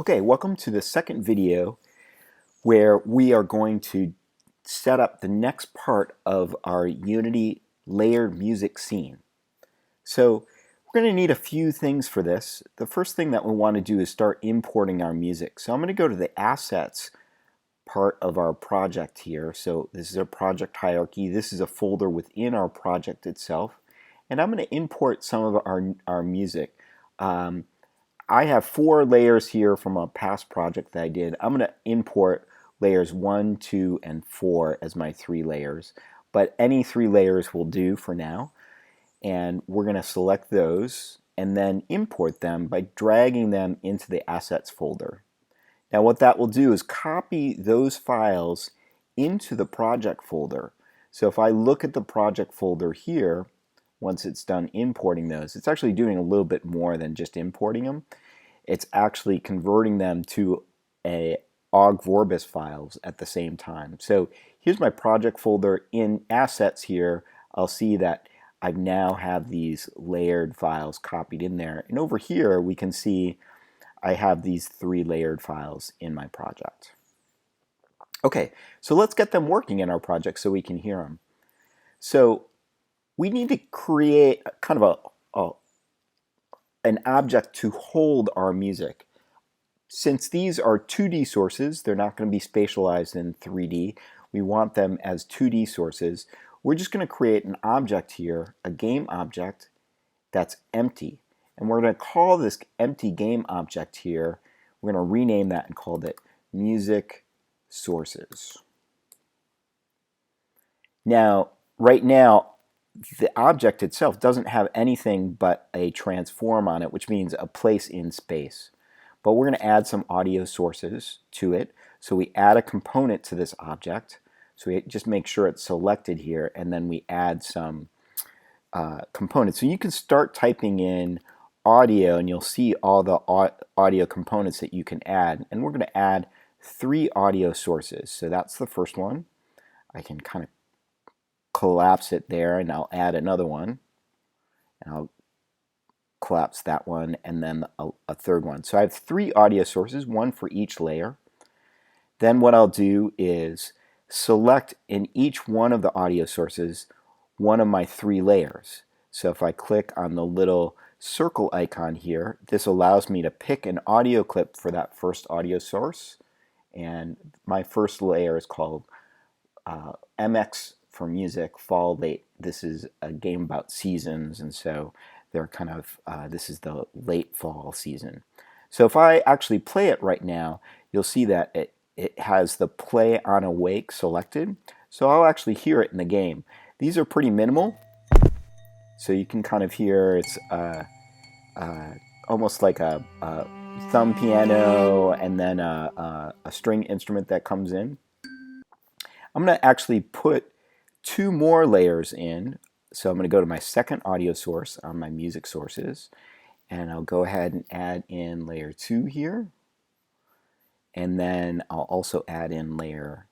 Okay, welcome to the second video where we are going to set up the next part of our Unity layered music scene. So we're going to need a few things for this. The first thing that we want to do is start importing our music. So I'm going to go to the assets part of our project here. So this is a project hierarchy. This is a folder within our project itself. And I'm going to import some of our music. I have 4 layers here from a past project that I did. I'm going to import layers 1, 2, and 4 as my 3 layers. But any 3 layers will do for now. And we're going to select those and then import them by dragging them into the assets folder. Now what that will do is copy those files into the project folder. So if I look at the project folder here, once it's done importing those, it's actually doing a little bit more than just importing them. It's actually converting them to a ogg-vorbis files at the same time. So here's my project folder. In assets here, I'll see that I now have these layered files copied in there. And over here, we can see I have these 3 layered files in my project. Okay, so let's get them working in our project so we can hear them. So we need to create kind of an object to hold our music. Since these are 2D sources, they're not going to be spatialized in 3D. We want them as 2D sources. We're just going to create an object here, a game object that's empty. And we're going to call this empty game object here, we're going to rename that and call it music sources. Now, right now, the object itself doesn't have anything but a transform on it, which means a place in space. But we're going to add some audio sources to it. So we add a component to this object. So we just make sure it's selected here, and then we add some components. So you can start typing in audio, and you'll see all the audio components that you can add. And we're going to add 3 audio sources. So that's the first one. I can kind of collapse it there, and I'll add another one, and I'll collapse that one, and then a third one. So I have 3 audio sources, one for each layer. Then what I'll do is select in each one of the audio sources one of my 3 layers. So if I click on the little circle icon here, this allows me to pick an audio clip for that first audio source, and my first layer is called MX for music, fall late. This is a game about seasons, and so they're kind of this is the late fall season. So if I actually play it right now, you'll see that it has the play on awake selected, so I'll actually hear it in the game. These are pretty minimal, so you can kind of hear it's almost like a thumb piano and then a string instrument that comes in. I'm going to actually put 2 more layers in. So I'm going to go to my second audio source on my music sources, and I'll go ahead and add in layer 2 here, and then I'll also add in layer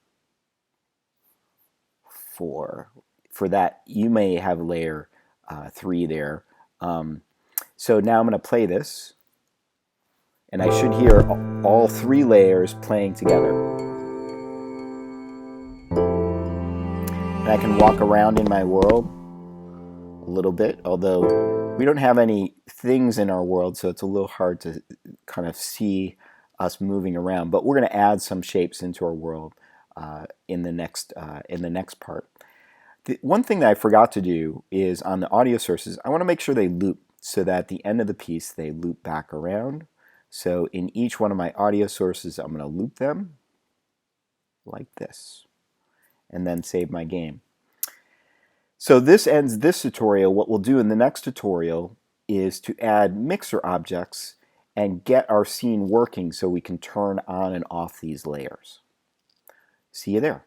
4. For that, you may have layer 3 there. So now I'm going to play this, and I should hear all 3 layers playing together. And I can walk around in my world a little bit, although we don't have any things in our world, so it's a little hard to kind of see us moving around. But we're going to add some shapes into our world in the next part. The one thing that I forgot to do is on the audio sources, I want to make sure they loop, so that at the end of the piece they loop back around. So in each one of my audio sources, I'm going to loop them like this, and then save my game. So this ends this tutorial. What we'll do in the next tutorial is to add mixer objects and get our scene working so we can turn on and off these layers. See you there.